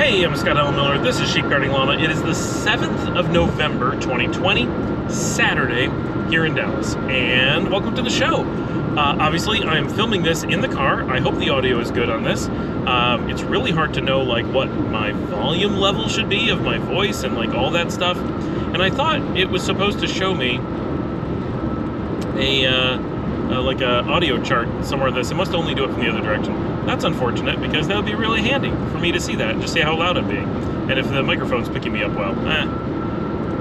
Hey, I'm Scott L. Miller. This is Sheep Guarding Llama. It is the 7th of November, 2020, Saturday, here in Dallas. And welcome to the show. Obviously, I am filming this in the car. I hope the audio is good on this. It's really hard to know, like, what my volume level should be of my voice and, like, all that stuff. And I thought it was supposed to show me like a audio chart somewhere in this. It must only do it from the other direction. That's unfortunate, because that would be really handy for me to see that and just see how loud I'm being. And if the microphone's picking me up well.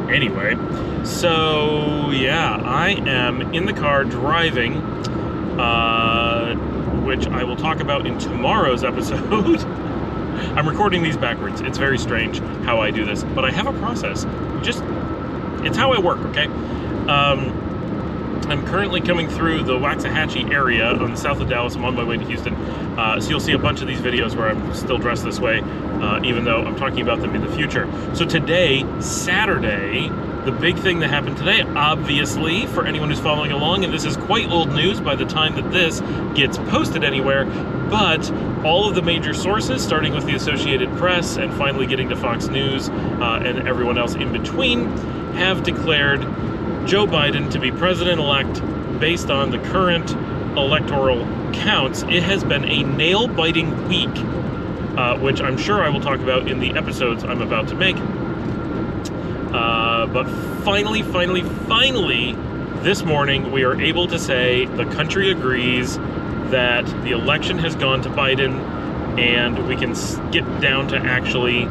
Anyway, so yeah, I am in the car driving, which I will talk about in tomorrow's episode. I'm recording these backwards. It's very strange how I do this, but I have a process. It's how I work, okay? I'm currently coming through the Waxahachie area on the south of Dallas. I'm on my way to Houston. So you'll see a bunch of these videos where I'm still dressed this way, even though I'm talking about them in the future. So today, Saturday, the big thing that happened today, obviously, for anyone who's following along, and this is quite old news by the time that this gets posted anywhere, but all of the major sources, starting with the Associated Press and finally getting to Fox News and everyone else in between, have declared Joe Biden to be president-elect based on the current electoral counts. It has been a nail-biting week, which I'm sure I will talk about in the episodes I'm about to make. But finally, this morning, we are able to say the country agrees that the election has gone to Biden, and we can get down to actually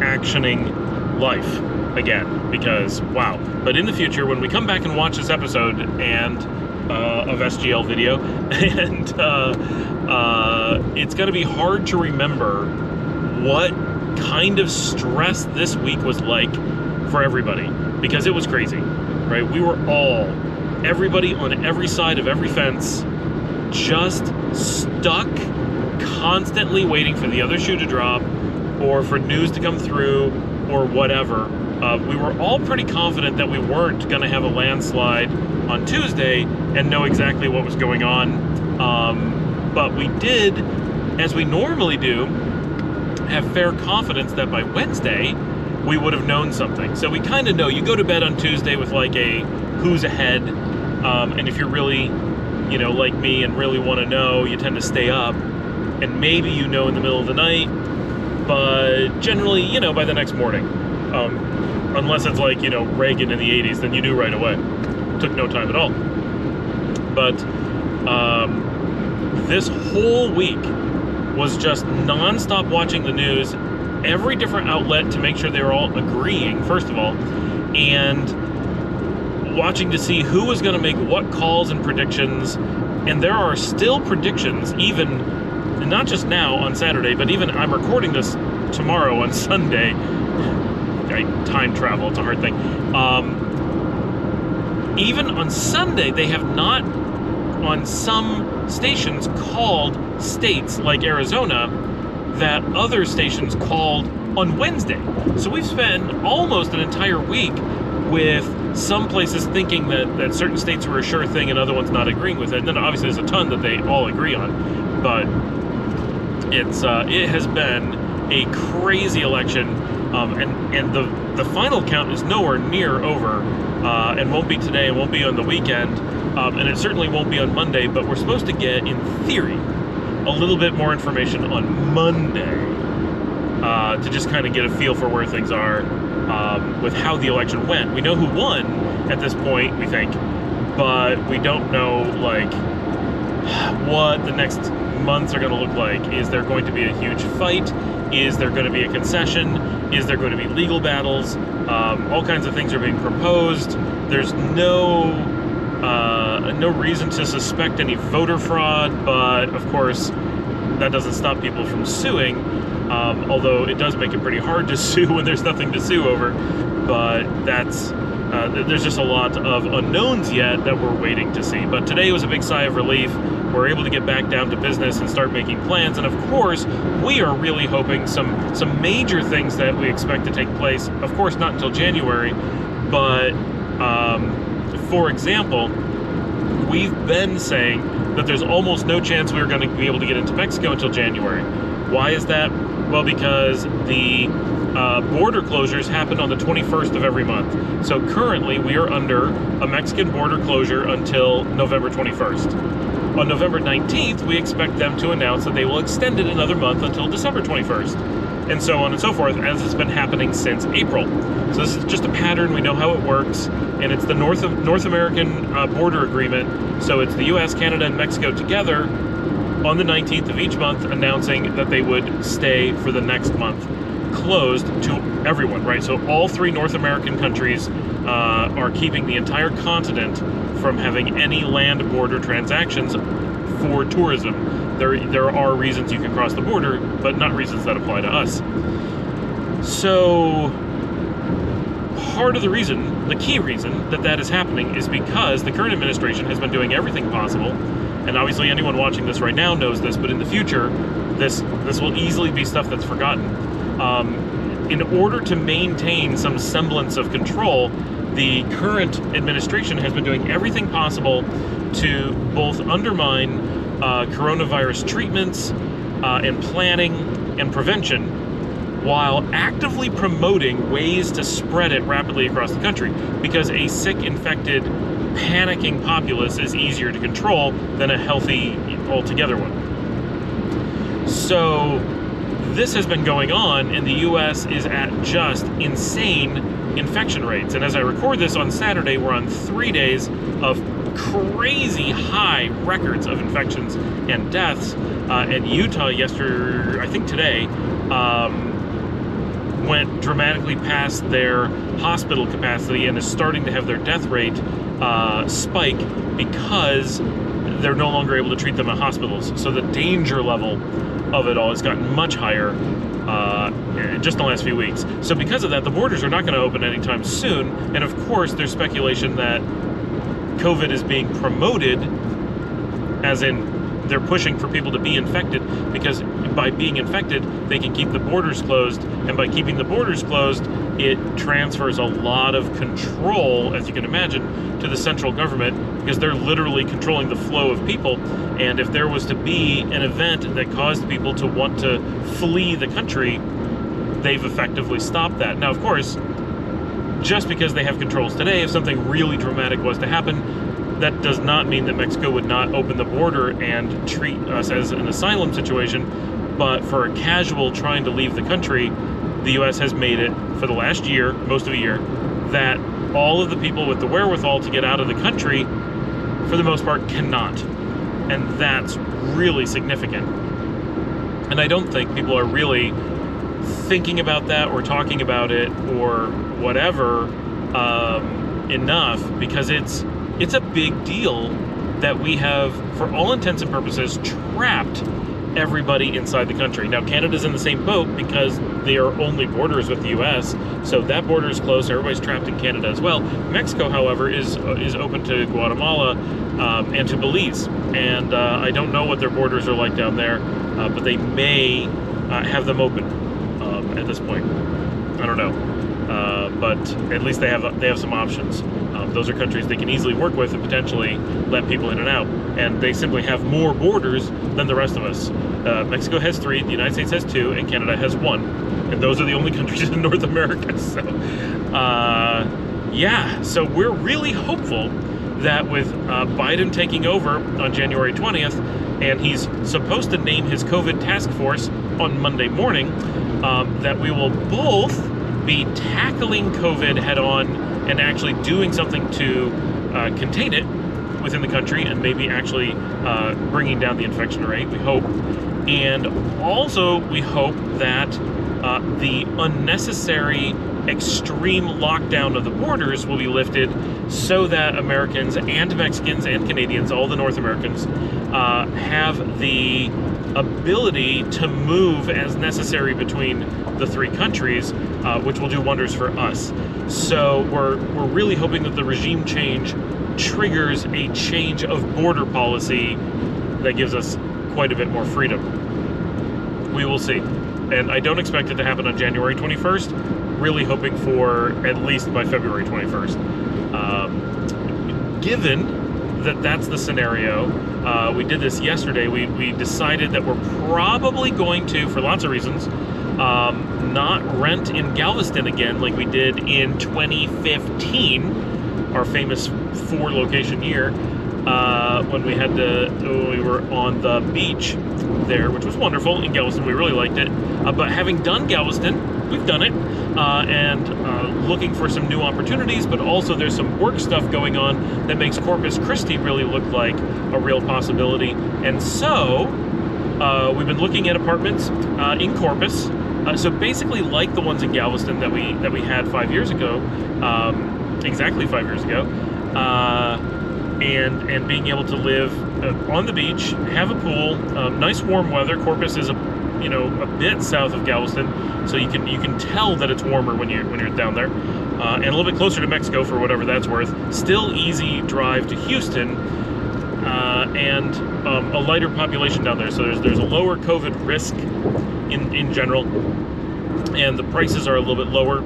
actioning life again, because wow. But in the future, when we come back and watch this episode and of SGL video, and it's going to be hard to remember what kind of stress this week was like for everybody, because it was crazy, right? We were everybody on every side of every fence, just stuck, constantly waiting for the other shoe to drop, or for news to come through, or whatever. We were all pretty confident that we weren't going to have a landslide on Tuesday and know exactly what was going on. But we did, as we normally do, have fair confidence that by Wednesday, we would have known something. So we kind of know. You go to bed on Tuesday with like a who's ahead. And if you're really, like me and really want to know, you tend to stay up. And maybe you know in the middle of the night. But generally, by the next morning. Unless it's like, Reagan in the 80s, then you knew right away. Took no time at all. But this whole week was just nonstop watching the news, every different outlet to make sure they were all agreeing, first of all, and watching to see who was going to make what calls and predictions. And there are still predictions, even not just now on Saturday, but even I'm recording this tomorrow on Sunday. Time travel, it's a hard thing. Even on Sunday, they have not, on some stations, called states like Arizona that other stations called on Wednesday. So we've spent almost an entire week with some places thinking that certain states were a sure thing and other ones not agreeing with it. And then obviously there's a ton that they all agree on. But it has been a crazy election. And the final count is nowhere near over, and won't be today, and won't be on the weekend, and it certainly won't be on Monday, but we're supposed to get, in theory, a little bit more information on Monday, to just kind of get a feel for where things are, with how the election went. We know who won at this point, we think, but we don't know, like, what the next months are going to look like. Is there going to be a huge fight? Is there going to be a concession? Is there going to be legal battles? All kinds of things are being proposed. There's no reason to suspect any voter fraud, but of course that doesn't stop people from suing, although it does make it pretty hard to sue when there's nothing to sue over. But there's just a lot of unknowns yet that we're waiting to see. But today was a big sigh of relief. We're able to get back down to business and start making plans. And of course, we are really hoping some major things that we expect to take place, of course, not until January. But for example, we've been saying that there's almost no chance we're going to be able to get into Mexico until January. Why is that? Well, because the border closures happen on the 21st of every month. So currently we are under a Mexican border closure until November 21st. On November 19th, we expect them to announce that they will extend it another month until December 21st. And so on and so forth, as it's been happening since April. So this is just a pattern. We know how it works. And it's the North American border agreement. So it's the U.S., Canada, and Mexico together on the 19th of each month announcing that they would stay for the next month closed to everyone, right? So all three North American countries are keeping the entire continent from having any land border transactions for tourism. There are reasons you can cross the border, but not reasons that apply to us. So part of the reason, the key reason that is happening is because the current administration has been doing everything possible. And obviously anyone watching this right now knows this, but in the future, this will easily be stuff that's forgotten. In order to maintain some semblance of control, the current administration has been doing everything possible to both undermine coronavirus treatments and planning and prevention, while actively promoting ways to spread it rapidly across the country, because a sick, infected, panicking populace is easier to control than a healthy, altogether one. So this has been going on, and the U.S. is at just insane infection rates. And as I record this on Saturday, we're on 3 days of crazy high records of infections and deaths. And Utah I think today, went dramatically past their hospital capacity and is starting to have their death rate spike because they're no longer able to treat them at hospitals. So the danger level of it all has gotten much higher just in the last few weeks. So because of that, the borders are not going to open anytime soon. And of course, there's speculation that COVID is being promoted, as in they're pushing for people to be infected, because by being infected, they can keep the borders closed. And by keeping the borders closed, it transfers a lot of control, as you can imagine, to the central government, because they're literally controlling the flow of people. And if there was to be an event that caused people to want to flee the country, they've effectively stopped that. Now, of course, just because they have controls today, if something really dramatic was to happen, that does not mean that Mexico would not open the border and treat us as an asylum situation. But for a casual trying to leave the country, the U.S. has made it for the last year, most of the year, that all of the people with the wherewithal to get out of the country, for the most part, cannot. And that's really significant. And I don't think people are really thinking about that or talking about it or whatever enough, because it's a big deal that we have, for all intents and purposes, trapped everybody inside the country. Now, Canada's in the same boat because they are only borders with the U.S., so that border is closed. Everybody's trapped in Canada as well. Mexico, however, is open to Guatemala and to Belize. And I don't know what their borders are like down there, but they may have them open at this point. I don't know. But at least they have some options. Those are countries they can easily work with and potentially let people in and out. And they simply have more borders than the rest of us. Mexico has 3, the United States has 2, and Canada has 1. And those are the only countries in North America. So, yeah. So we're really hopeful that with Biden taking over on January 20th, and he's supposed to name his COVID task force on Monday morning, that we will both be tackling COVID head on and actually doing something to contain it within the country, and maybe actually bringing down the infection rate, we hope. And also we hope that the unnecessary extreme lockdown of the borders will be lifted, so that Americans and Mexicans and Canadians, all the North Americans, have the ability to move as necessary between the 3 countries, which will do wonders for us. So we're really hoping that the regime change triggers a change of border policy that gives us quite a bit more freedom. We will see. And I don't expect it to happen on January 21st. Really hoping for at least by February 21st. Given that that's the scenario, we did this yesterday. We decided that we're probably going to, for lots of reasons, not rent in Galveston again like we did in 2015, our famous 4-location year, when we were on the beach there, which was wonderful in Galveston. We really liked it. But having done Galveston, we've done it, and looking for some new opportunities, but also there's some work stuff going on that makes Corpus Christi really look like a real possibility. And so we've been looking at apartments in Corpus. So basically like the ones in Galveston that we had 5 years ago, exactly 5 years ago, and being able to live on the beach, have a pool, nice warm weather. Corpus is a bit south of Galveston, so you can tell that it's warmer when you're down there, and a little bit closer to Mexico for whatever that's worth. Still easy drive to Houston, and a lighter population down there, so there's a lower COVID risk in general, and the prices are a little bit lower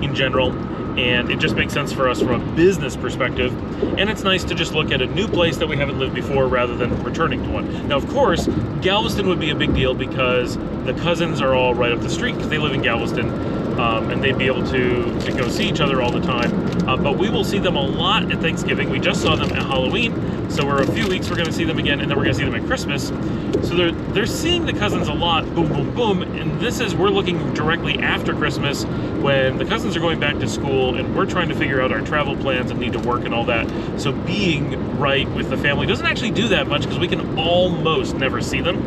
in general, and it just makes sense for us from a business perspective. And it's nice to just look at a new place that we haven't lived before rather than returning to one. Now, of course, Galveston would be a big deal because the cousins are all right up the street because they live in Galveston, and they'd be able to go see each other all the time. But we will see them a lot at Thanksgiving. We just saw them at Halloween, so we're a few weeks we're going to see them again, and then we're going to see them at Christmas. So they're seeing the cousins a lot, boom, boom, boom. And we're looking directly after Christmas when the cousins are going back to school, and we're trying to figure out our travel plans and need to work and all that. So being right with the family doesn't actually do that much because we can almost never see them.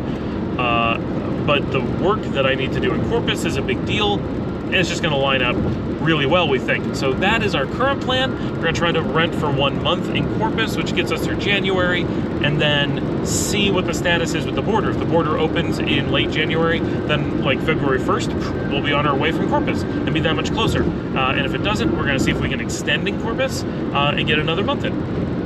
But the work that I need to do in Corpus is a big deal, and it's just going to line up really well, we think. So that is our current plan. We're going to try to rent for 1 month in Corpus, which gets us through January, and then see what the status is with the border. If the border opens in late January, then like February 1st, we'll be on our way from Corpus and be that much closer. And if it doesn't, we're going to see if we can extend in Corpus and get another month in,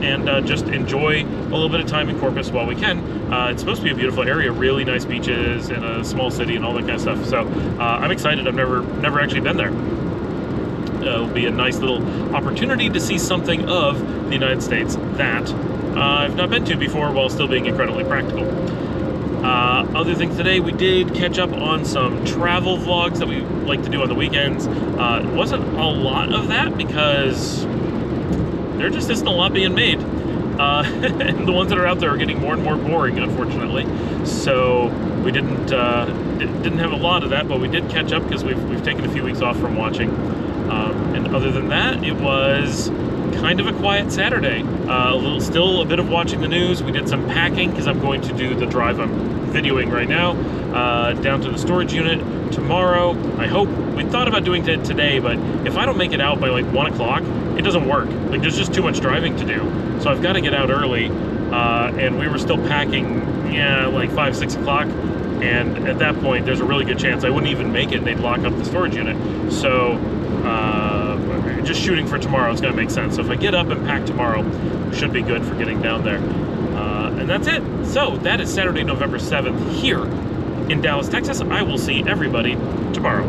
and just enjoy a little bit of time in Corpus while we can. It's supposed to be a beautiful area, really nice beaches, and a small city and all that kind of stuff. So I'm excited. I've never actually been there. It'll be a nice little opportunity to see something of the United States that I've not been to before while still being incredibly practical. Other things today, we did catch up on some travel vlogs that we like to do on the weekends. It wasn't a lot of that because there just isn't a lot being made. And the ones that are out there are getting more and more boring, unfortunately. So we didn't have a lot of that, but we did catch up because we've taken a few weeks off from watching. And other than that, it was kind of a quiet Saturday. Still a bit of watching the news. We did some packing because I'm going to do the drive I'm videoing right now down to the storage unit tomorrow. I hope. We thought about doing it today, but if I don't make it out by like 1 o'clock, it doesn't work. Like there's just too much driving to do. So I've got to get out early. And we were still packing, like 5, 6 o'clock. And at that point, there's a really good chance I wouldn't even make it and they'd lock up the storage unit. So just shooting for tomorrow is going to make sense. So if I get up and pack tomorrow, should be good for getting down there. And that's it. So that is Saturday, November 7th here in Dallas, Texas. I will see everybody tomorrow.